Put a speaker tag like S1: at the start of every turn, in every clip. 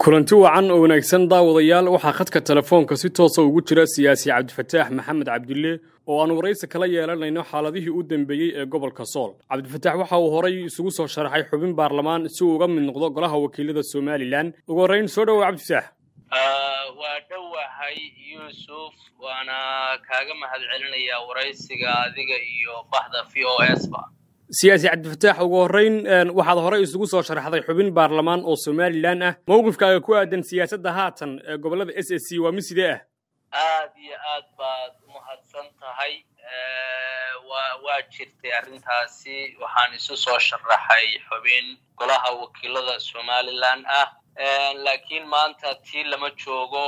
S1: kulanti wacan oo wanaagsan daawadayaal waxaa khadka telefoonka si toos ah ugu jira siyaasi Cabdifataax Maxamed Cabdulle oo aan waraysi kala yeelanayno xaaladihii u dambeeyay ee gobolka Sool. Cabdifataax waxa uu horay isugu soo sharaxay xubin baarlamaan si uu uga mid noqdo golaha wakiilada Soomaaliland. Ugu horeyn soo dhawaad Cabdifataax.
S2: waa dhawahay Yuusuf waana kaaga mahadcelinayaa waraysiga adiga iyo bahda VOS ba.
S1: سياسي عبدالفتاح ugu horeyn waxaad horay isugu soo sharaxday xubin baarlamaan oo Soomaaliland ah mowqifkaaga ku aadan siyaasadda haatan ee gobolada SSC waa misidee
S2: aad iyo aad baad mahadsan tahay waa jirtay arrintaasi waxaan isu soo sharaxay xubin golaha wakiilada Soomaaliland ah laakiin maanta tii lama joogo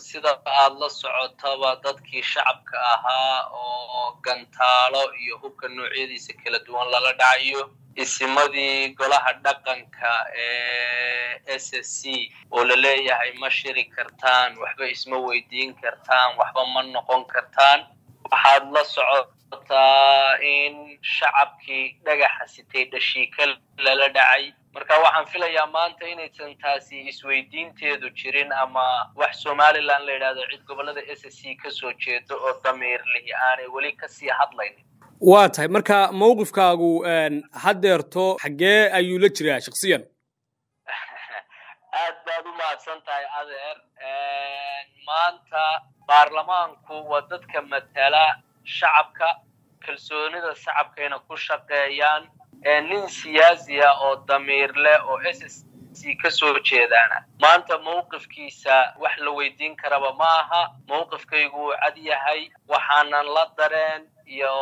S2: sida aad la socotaba dadkii shacabka ahaa oo gantaalo iyo hubka noocyadiisa kala duwan lala dhacayo isimadii golaha dhaqanka ee SSC oo la leeyahay ma shiri kartaan waxba isma weydiin kartaan waxba ma noqon kartaan waxaad la socotaa in shacabkii dhagaxa sitay dhashiikal lala dhacay marka waxaan filayaa maanta inaysan taasi isweydiinteedu jirin ama wax Soomaaliland la yiraahdo cid gobolada SSC ka soo jeedo oo damiir leh aanay wali ka sii hadlayn
S1: waa tahay marka mowqifkaagu hadeerto xagee ayuu la jiraa shakhsiyan
S2: aad baad u mahadsan tahay adeer maanta baarlamaanku waa dadka matala shacabka kalsoonida shacabkeena ku shaqeeyaan nin siyaasi ah oo damiir leh oo SSC ka soo jeedana maanta mowqifkiisa wax la weydiin karaba ma aha mowqifkaygu cad yahay waxaanan la dareen iyo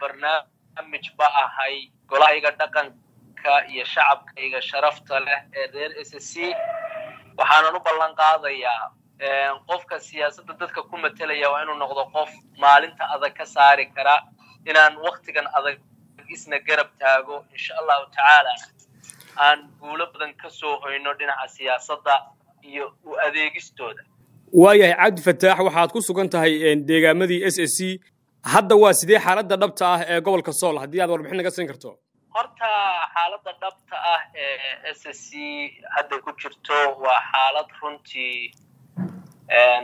S2: barnaamij ba ahay golahayga dhaqanka iyo shacabkayga sharafta leh ee reer SSC waxaanan u ballan qaadayaa qofka siyaasadda dadka ku metelaya waa inuu noqdo qof maalinta adag ka saari kara inaan waqtigan adag isna garab taago insha Allah ta'ala aan guulo badan ka soo hoyno dhinaca siyaasadda iyo u adeegistooda
S1: waayahay Cabdifataax waxaad ku sugan tahay deegaamadii SSC hadda waa sidee xaaladda dhabta ah ee gobolka Sool haddii aad warbixin naga siin karto
S2: horta xaaladda dhabta ah ee SSC hadda ku jirto waa xaalad runtii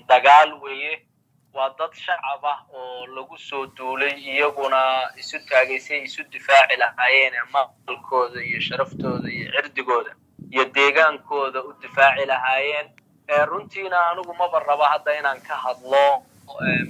S2: dagaal weeye waa dad shacab ah oo lagu soo duulay iyaguna isu taagaysay isu difaaci lahaayeen maalkooda iyo sharaftooda iyo cirdigooda iyo deegaankooda u difaaci lahaayeen runtiina anigu ma barraba hadda inaan ka hadlo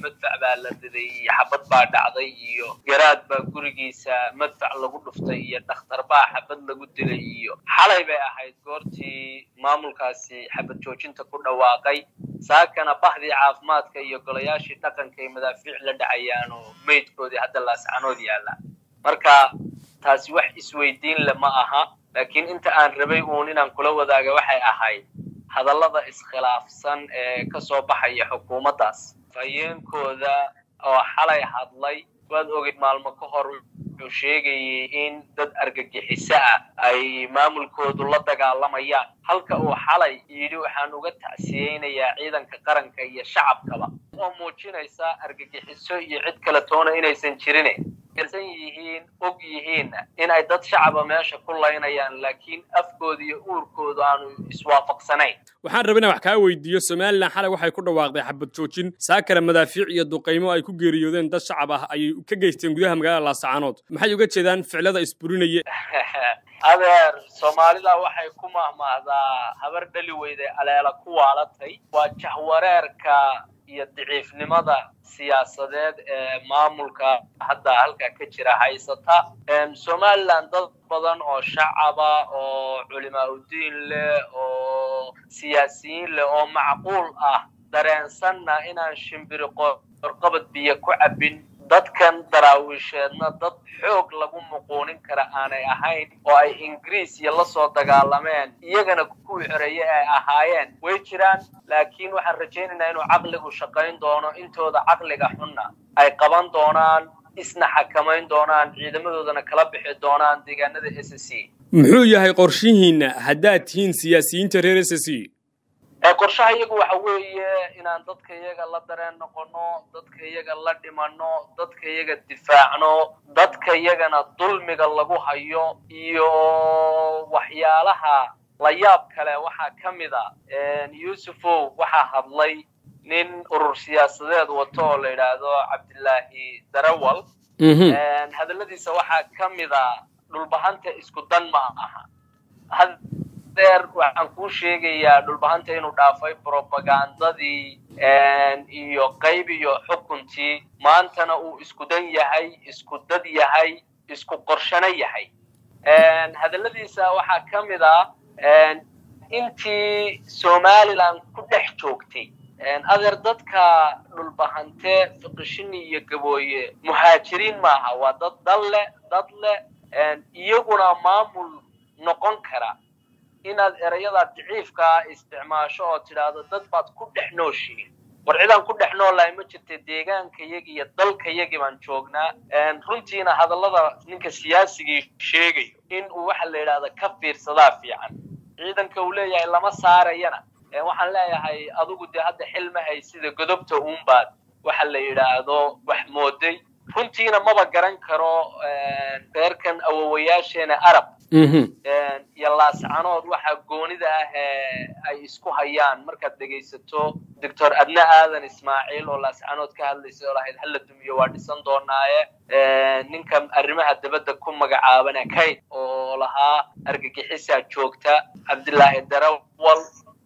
S2: madfac baa la diday xabad baa dhacday iyo garaad baa gurigiisa madfac lagu dhuftay iyo dhakhtar baa xabad lagu dilay iyo xalay bay ahayd goortii maamulkaasi xabad joojinta ku dhawaaqay saakana bahdii caafimaadka iyo golayaashii dhaqanka ee madaafiic la dhacayaan oo meydkoodii hadda laascanood yaala marka taasi wax isweydiin leh ma aha laakiin inta aan rabay inaan kula wadaaga waxay ahayd hadallada iskhilaafsan ee ka soo baxaya xukuumaddaas fayeenkooda oo xalay hadlay waad ogid maalmo ka hor wuxuu sheegayay in dad argagixiso ah ay maamulkoodu la dagaalamayaan halka uu xalay yidhi waxaan uga tacsiyeynayaa ciidanka qaranka iyo shacabkaba oo muujinaysa argagixiso iyo cid kale toona inaysan jirin san yihiin og yihiin in ay dad shacaba meesha ku laynayaan laakiin afkooda iyo uurkooda aanu iswaafaqsanayn
S1: waxaan rabaa inaan wax ka weydiiyo Soomaaliland xalay waxay ku dhawaaqday xabad joojin saakara madaafiic iyo duqeymo ay ku geeriyoodeen dad shacab ah ay ka geysteen gudaha magaalada Laascaanood maxay uga jeedaan ficilada isburinaya
S2: adeer Soomaalida waxay ku mahmahdaa habar dhali weyday aleela ku waalatay waa jahwareerka iyo daciifnimada siyaasadeed ee maamulka hadda halka ka jira haysata Soomaaliland dad badan oo shacaba oo culimaa u diin leh oo siyaasiyiin leh oo macquul ah dareensanna inaan shimbiri qorqabad biyo ku cabin dadkan daraawisheedna dad xoog lagu muquunin kara aanay ahayn oo ay Ingiriis iyo la soo dagaalameen iyagana ku xoreeyay ay ahaayeen way jiraan laakiin waxaan rajaynaynaa inuu caqligu shaqayn doono intooda caqliga xunna ay qaban doonaan isna xakamayn doonaan ciidamadoodana kala bixi doonaan deegaanada SSC
S1: muxuu yahay qorshihiina haddaad tihiin siyaasiyiinta reer SSC
S2: qorshaha iyagu waxa weeye inaan dadka iyaga la dareen noqono dadka iyaga la dhimano dadka iyaga difaacno dadka iyagana dulmiga lagu hayo iyo waxyaalaha la yaab kale waxaa ka mid ah yuusufow waxaa hadlay nin urur siyaasadeed wato oo la yidhaahdo cabdilaahi darawal hadalladiisa waxaa ka mid ah dhulbahanta isku dan ma aha hadeer waxaan kuu sheegayaa dhulbahanta inuu dhaafay propagandadii iyo qayb iyo xukuntii maantana uu isku dan yahay isku dad yahay isku qorshana yahay hadalladiisa waxaa ka mid ah intii somaliland ku dhex joogtay adeer dadka dhulbahante fiqishini iyo gabooye muhaajiriin maaha waa dad leh iyaguna maamul noqon kara inaad erayada daciifka isticmaasho oo tidhaahdo dad baad ku dhex nooshiin war cidaan ku dhex noolahay ma jirta deegaankayagi iyo dalkayagi baan joognaa runtiina hadallada ninka siyaasigii sheegayo in uu waxa la yidhahda ka fiirsadaa fiican ciidanka uu leeyahay lama saarayana waxaan leeyahay adigu dee hadda xil ma haysida godobta uunbaad waxa la yidhaahdo wax mooday runtiina maba garan karo reerkan awowayaasheena arab iyo laascanood waxa goonida ah ay isku hayaan markaad dhegaysato doctor adna aadan ismaaciil oo laascanood ka hadlaysay oo lahayd hal la dumiyo waa dhisan doonaaye ninka arrimaha dabadda ku magacaabana kayd oo lahaa argagixisaa joogta cabdilaahi darawal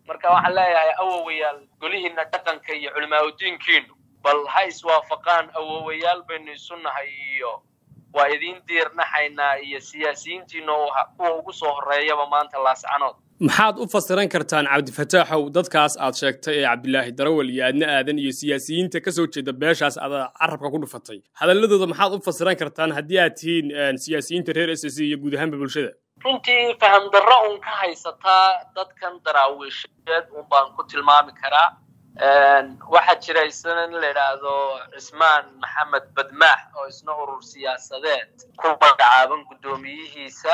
S2: marka waxaan leeyahay awowayaal golihiina dhaqanka iyo culimaadudiinkiinu bal ha iswaafaqaan awowayaal baynu isu nahay iyo waa idin diirnaxaynaa iyo siyaasiyiintiina kuwa ugu soo horeeyaba maanta laascanood
S1: maxaad u fasiran kartaan cabdifataaxow dadkaas aad sheegtay ee cabdilaahi darawal iyo adna aadan iyo siyaasiyiinta ka soo jeeda beeshaas aad carabka ku dhufatay hadalladooda maxaad u fasiran kartaan haddii aad tihiin siyaasiyiinta reer SSC iyo guud ahaanba bulshada
S2: runtii faham darro uun ka haysataa dadkan daraawiisheed uun baan ku tilmaami karaa waxaa jira isna in la yidhaahdo cismaan maxamed badmaax oo isna urur siyaasadeed ku magacaaban guddoomiyihiisa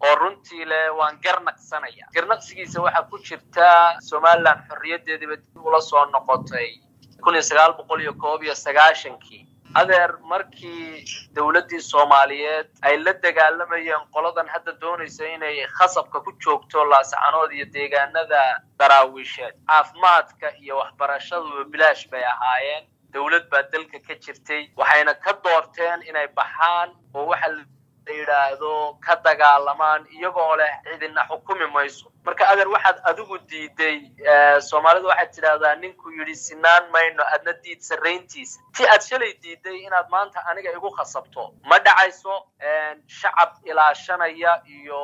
S2: oo runtii leh waan garnaqsanaya garnaqsigiisa waxaa ku jirta somaliland xorriyaddeediiba dib ula soo noqotay 1991 adeer markii dawladdii soomaaliyeed ay la dagaalamayeen qoladan hadda doonaysa inay khasabka ku joogto laascanood iyo deegaanada daraawiisheed caafimaadka iyo waxbarashaduba bilaash bay ahaayeen dawlad baa dalka ka jirtay waxayna ka doorteen inay baxaan oo waxa la yidhaahdo ka dagaalamaan iyagoo leh cidina xukumi mayso marka adeer waxaad adigu diiday soomaalidu waxaad tidhaahdaa ninku yidhi sinaan mayno adna diid sarrayntiisa ti aad shalay diiday inaad maanta aniga igu khasabto ma dhacayso shacab ilaashanaya iyo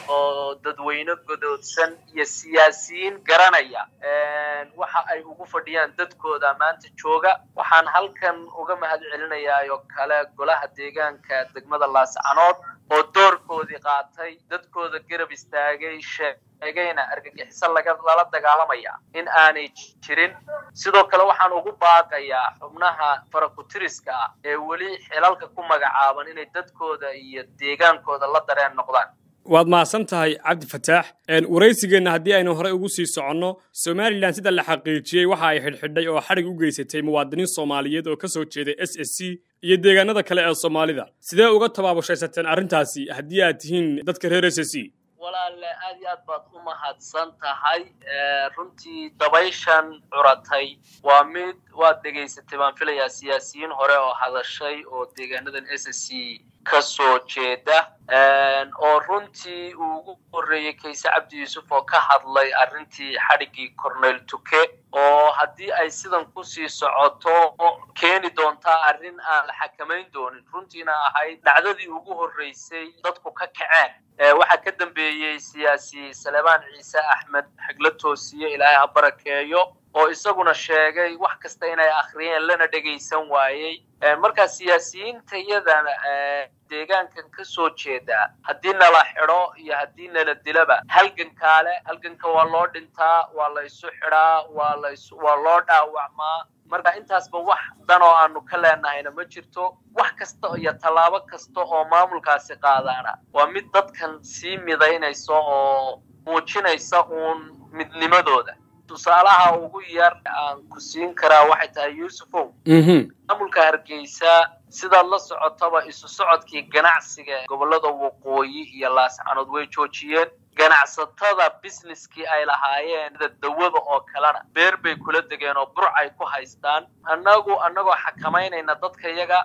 S2: oo dadweyne godoodsan iyo siyaasiyiin garanaya waxa ay ugu fadhiyaan dadkooda maanta jooga waxaan halkan uga mahad celinayaa oo kale golaha deegaanka degmada laascanood oo doorkoodii qaatay dadkooda garab istaagay sheegayna argagixiso lala dagaalamaya in aanay jirin sidoo kale waxaan ugu baaqayaa xubnaha farakutiriska ah ee weli xilalka ku magacaaban inay dadkooda iyo deegaankooda la dareen noqdaan
S1: waad mahadsan tahay cabdifataax waraysigeenna haddii aynu horey ugu sii soconno somalilan sida la xaqiijiyey waxa ay xidhxidhay oo xadhig u geysatay muwaadiniin soomaaliyeed oo ka soo jeeday SSC iyo deegaanada kale ee soomaalida sidee uga tabaabashaysateen arrintaasi haddii aad tihiin dadka reer SSC
S2: walaale aad iyo aad baad u mahadsan tahay runtii dabayshan curatay waa mid waad dhegaysatay baan filayaa siyaasiyiin hore oo hadashay oo deegaanadan SSC ka soo jeeda oo runtii uu ugu horreeyey kayse cabdi yuusuf oo ka hadlay arrintii xadhiggii corneyl tuke oo haddii ay sidan kusii socoto keeni doontaa arrin aan la xakamayn doonin runtiina ahayd dhacdadii ugu horreysay dadku ka kaceen waxaa ka dambeeyey siyaasi Salebaan Ciise Axmed xigla toosiye ilaahay ha barakeeyo oo isaguna sheegay wax kasta inay akhriyeen lana dhageysan waayay marka siyaasiyiinta iyadana deegaankan ka soo jeeda haddii nala xidho iyo haddii nala dilaba halganka waa loo dhintaa waa la isu xidhaa waa loo dhaawacmaa marka intaasba wax dan oo aanu ka leenahayna ma jirto wax kasta iyo tallaabo kasta oo maamulkaasi qaadaana waa mid dadkan sii midaynaysa oo muujinaysa uun midnimadooda tusaalaha ugu yar aan ku siin karaa waxay tahay yuusufow maamulka hargeysa sidaad la socotaba isu socodkii ganacsiga gobollada waqooyi iyo laascanood way joojiyeen ganacsatada businesskii ay lahaayeen dawada oo kalena beer bay kula degeen oo burc ay ku haystaan annagoo xakamaynayna dadka iyaga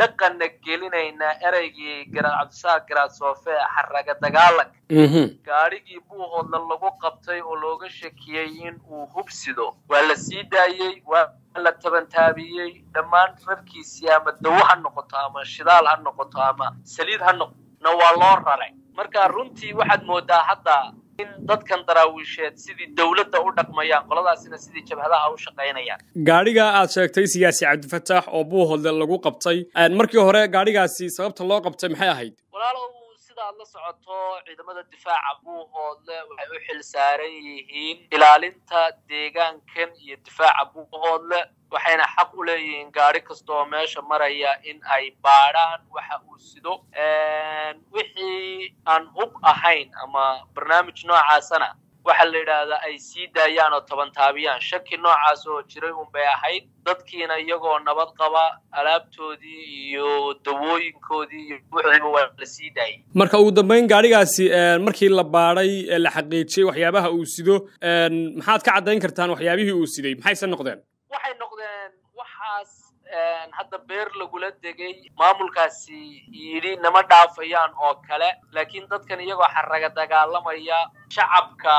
S2: dhaqanna gelinayna eraygii garaad cabdisaaq garaad soofe xaraga dagaalanka gaarigii buuhoodla lagu qabtay oo looga shakiyey in uu hubsido waa la sii daayey waa la tabantaabiyey dhammaan rarkiisii ama dawo ha noqoto ama shidaal ha noqoto ama saliid ha noqotona waa loo raray marka runtii waxaad moodaa hadda in dadkan daraawiisheed sidii dawladda u dhaqmayaan qoladaasina sidii jabhadaha u shaqaynayaan
S1: gaadhiga aad sheegtay siyaasi cabdifataax oo buuhoodle lagu qabtay markii hore gaadhigaasi sababta loo qabtay maxay ahayd
S2: walaalow sidaad la socoto ciidamada difaaca buuhoodle waxay u xil saaran yihiin ilaalinta deegaankan iyo difaaca buuhoodle waxayna xaq u leeyihiin gaari kasta oo meesha maraya in ay baadhaan waxa uu sido wixii aan hub ahayn ama barnaamij noocaasana waxa la yidhaahdaa ay sii daayaan oo tabantaabiyaan shaki noocaas oo jiray unbay ahayd dadkiina iyagoo nabad qaba alaabtoodii iyo dawooyinkoodii iyo wuxuuba waa la sii daayay
S1: marka ugu dambayn gaadhigaasi markii la baadhay la xaqiijiyey waxyaabaha uu sido maxaad ka caddayn kartaan waxyaabihii uu siday maxayse noqdeen
S2: waxay noqdeen waxaas hadda beer lagula degay maamulkaasi yidhi nama dhaafayaan oo kale laakiin dadkan iyagoo xaraga dagaalamaya shacabka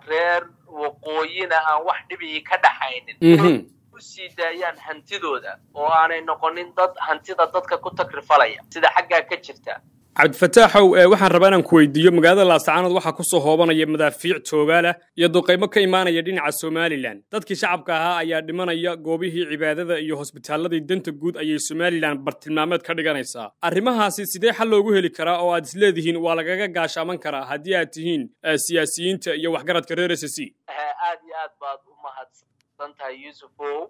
S2: reer waqooyina aan wax dhibihii ka dhaxaynin u sii daayaan hantidooda oo aanay noqonin dad hantida dadka ku takrifalaya sida xaggaa ka jirta
S1: cabdifataaxow waxaan rabaa inaan ku weydiiyo magaalada laascaanood waxaa ku soo hoobanaya madaafiic toogaala iyo duqaymo ka imaanaya dhinaca somalilan dadkii shacabka ahaa ayaa dhimanaya goobihii cibaadada iyo hosbitaaladii danta guud ayay somalilan bartilmaameed ka dhiganaysaa arrimahaasi sidee xal loogu heli karaa oo aad isleedihiin waa lagaga gaashaaman karaa haddii aad tihiin siyaasiyiinta iyo waxgaradka reer s c
S2: aad iyo aad baad u mahadsan tahay yuusufow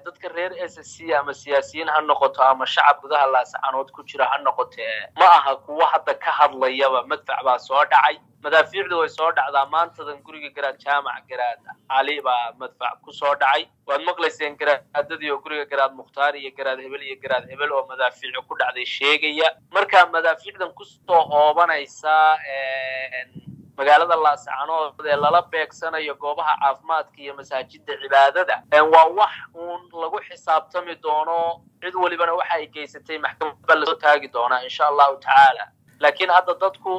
S2: dadka reer s c ama siyaasiyiin ha noqoto ama shacab gudaha laascaanood ku jira ha noqotee ma aha kuwa hadda ka hadlayaba madfac baa soo dhacay madaafiicdu way soo dhacdaa maantadan guriga garaad jaamac garaad cali baa madfac ku soo dhacay waad maqlayseen garaadadii oo guriga garaad mukhtaar iyo garaad hebel oo madaafiicu ku dhacday sheegaya marka madaafiicdan kusoo hoobanaysa magaalada laascaanood ee lala beegsanayo goobaha caafimaadka iyo masaajida cibaadada waa wax uun lagu xisaabtami doono cid walibana waxa ay geysatay maxkamad lasoo taagi doonaa insha allahu tacaala laakiin hadda dadku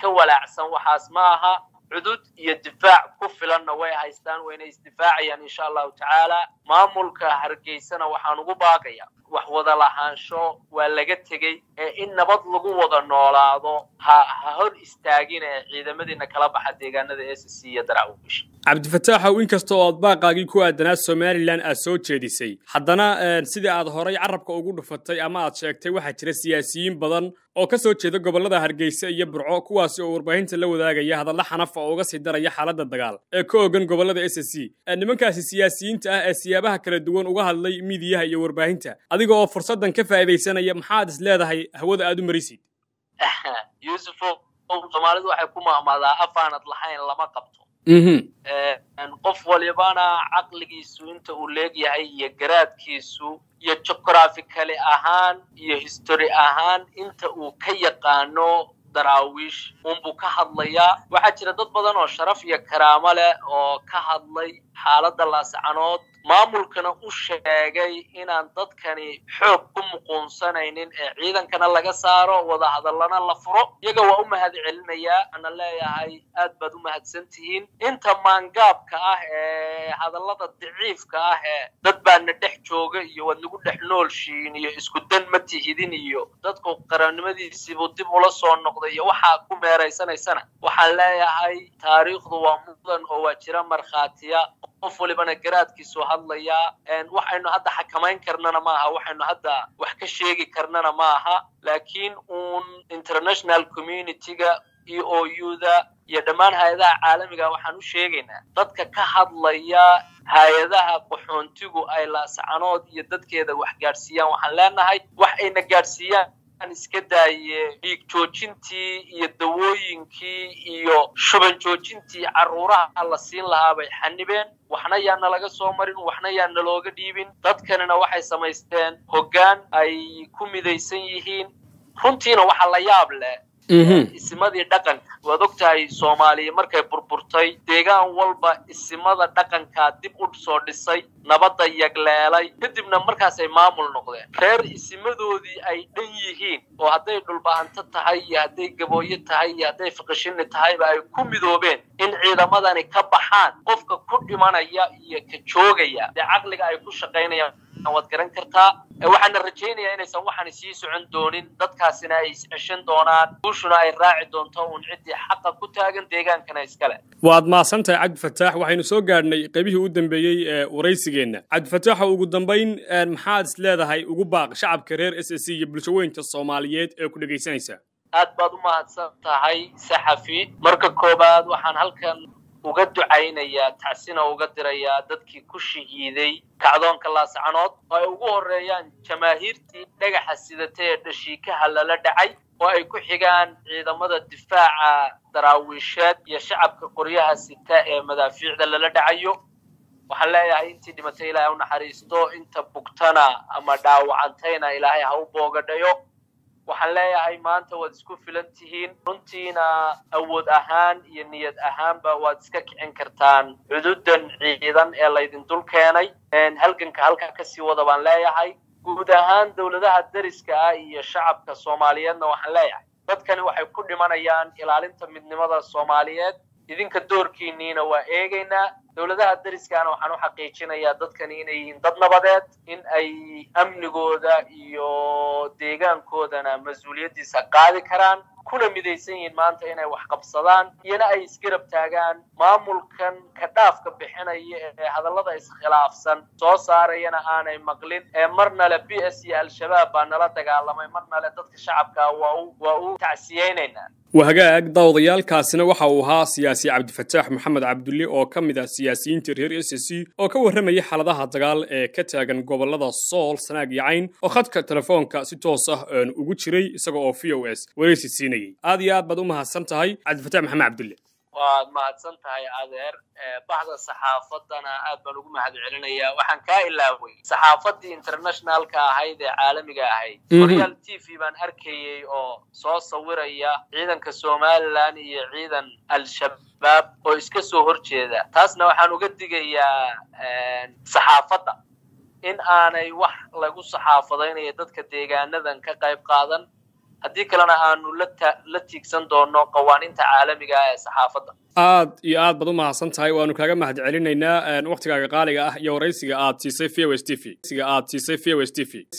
S2: ka walaacsan waxaas ma aha cudud iyo difaac ku filanna way haystaan wayna isdifaacayaan insha allahu tacaala maamulka hargeysana waxaan ugu baaqaya wax wada lahaansho waa laga tegey in nabad lagu wada noolaado ha hor istaagin ciidamadiina kala baxa deegaanada s c iyo daraawiish
S1: cabdifataaxow inkasta oo aad baaqaagii ku aadanaa somalilan aad soo jeedisay haddana sidii aad horay carabka ugu dhufatay ama aad sheegtay waxaa jira siyaasiyiin badan oo ka soo jeeda gobollada hargeysa iyo burco kuwaasi oo warbaahinta la wadaagaya hadalla xanafa oo uga sii daraya xaaladda dagaal ee ka ogan gobollada s c nimankaasi siyaasiyiinta ah ee siyaabaha kala duwan uga hadlay miidiyaha iyo warbaahinta adiga oo fursaddan ka faa'iidaysanaya maxaad is leedahay hawada aad u marisid
S2: yuusufo soomaalidu waxay ku maamaadaa afaanad lahayn lama qabto qof walibana caqligiisu inta uu leegyahay iyo garaadkiisu iyo geographically ahaan iyo history ahaan inta uu ka yaqaano daraawiish unbuu ka hadlayaa waxaa jira dad badan oo sharaf iyo karaamo leh oo ka hadlay xaaladda laascaanood maamulkana u sheegay inaan dadkani xoog ku muquunsanaynin ee ciidankana laga saaro wada hadallana la furo iyaga waa u mahad celinayaa ana leeyahay aad baad u mahadsan tihiin inta maangaabka ah ee hadallada daciifka ah ee dad baana dhex jooga iyo waad nagu dhex noolshiin iyo isku dan ma tihidin iyo dadku qarannimadiisiibuu dib ula soo noqday iyo waxaa ku meeraysanaysana waxaan leeyahay taariikhdu waa mudan oo waa jira markhaatiya qof walibana garaadkiisu hadlayaa waxaynu hadda xakamayn karnana maaha waxaynu hadda wax ka sheegi karnana maaha laakiin uun international community-ga EOU-da iyo dhammaan hay-adaha caalamiga waxaan u sheegaynaa dadka ka hadlaya hay-adaha qaxoontigu ay laascaanood iyo dadkeeda wax gaadhsiiyaan waxaan leenahay wax ayna gaadhsiiyaan iska daaye dhiig joojintii iyo dawooyinkii iyo shuban joojintii carruuraha la siin lahaa bay xanibeen waxna yaana laga soo marin waxna yaana looga dhiibin dadkanina waxay samaysteen hoggaan ay ku midaysan yihiin runtiina waxa la yaab leh isimadii dhaqanka waad ogtahay Soomaaliya markay burburtay deegaan walba isimada dhaqanka dib u soo dhisay nabadda yagleelay kadibna markaas ay maamul noqdeen reer isimadoodii ay dhan yihiin oo hadday dhulbaanta tahay iyo hadday gabooyo tahay iyo hadday faqashin tahayba ay ku midoobeen in ciidamadani ka baxaan qofka ku dhimanaya iyo ka joogaya aqliga ay ku shaqeynayaan waad garan kartaa waxaan rajaynayaa inaysan waxaan sii socon doonin dadkaasina ay isceshan doonaan bulshuna ay raaci doonto uun cidii xaqa ku taagan deegaankana iskale
S1: waad maasantahay Cabdi Fataax waxaynu soo gaarnay qaybihii u dambeeyay ee waraysigeena Cabdi Fataax ugu dambeyn maxaad is leedahay ugu baaq shacabka reer SSC iyo bulshooyinka Soomaaliyeed ee ku dhageysanaysa
S2: aad baad u mahadsan tahay saxafi marka koobaad waxaan halkan uga ducaynayaa tacsina uga dirayaa dadkii ku shahiiday kacdoonka laascanood oo ay ugu horeeyaan jamaahiirtii dhagaxa sidatay ee dhashiikaha lala dhacay oo ay ku xigaan ciidamada difaaca daraawiisheed iyo shacabka qoryaha sita ee madaafiicda lala dhacayo waxaan leeyahay intii dhimatay ilaahay u naxariisto inta bugtana ama dhaawacantayna ilaahay ha u boogadhayo waxaan leeyahay maanta waad isku filan tihiin runtiina awood ahaan iyo niyad ahaanba waad iska kicin kartaan xuduudan ciidan ee laydin dul keenay halganka halka ka sii wada baan leeyahay guud ahaan dawladaha dariska ah iyo shacabka Soomaaliyeedna waxaan leeyahay dadkani waxay ku dhimanayaan ilaalinta midnimada Soomaaliyeed idinka doorkiina waa eegaynaa dawladaha dariskaana waxaan u xaqiijinayaa dadkani inay yihiin dad nabadeed in ay amnigooda iyo deegaankoodana mas'uuliyadiisa qaadi karaan kuna midaysan yihiin maanta inay wax qabsadaan iyana ay isgarab taagaan maamulkan ka dhaafka bixinaya ee hadallada iskhilaafsan soo saarayana aanay maqlin ee marna la BS iyo al-shabaab baa nala dagaalamay marna la dadka shacabka waa u tacsiyeynayna
S1: وهجاء ضوض يالكاسنا وحوها سياسي عبد الفتاح محمد عبد الله أو كمدا سياسيين ترير SSC أو كورمي حالها تقال كتاجن قبل لذا الصول سناق يعين وخدك التلفون كستوصه وجود شري سقوا في OS وريس السيني هذه بدومها السنتهاي عبد الفتاح محمد عبد الله
S2: وما تسنتهاي عذر بعض الصحافة أنا أبى نقول هذا علنيا وحن كائلاوي صحافة انترناشنال كهيدا عالمي كهيد ريال TV بان أركي أو صوص صورية عيدا كسومال لاني عيدا الشباب أو إسكسو هرشيدا تاسنا وحن نقدق يا صحافة إن أنا وح لقو صحافة يدد كديجا ندن كقيب قادن haddii kalena aanu la tiigsan doono qawaaniinta caalamiga ah ee saxaafadda
S1: aad iyo aad baad u mahadsan tahay waanu kaaga mahad celinaynaa waqtigaaga qaaliga ah iyo waraysiga aad siisay VOS TV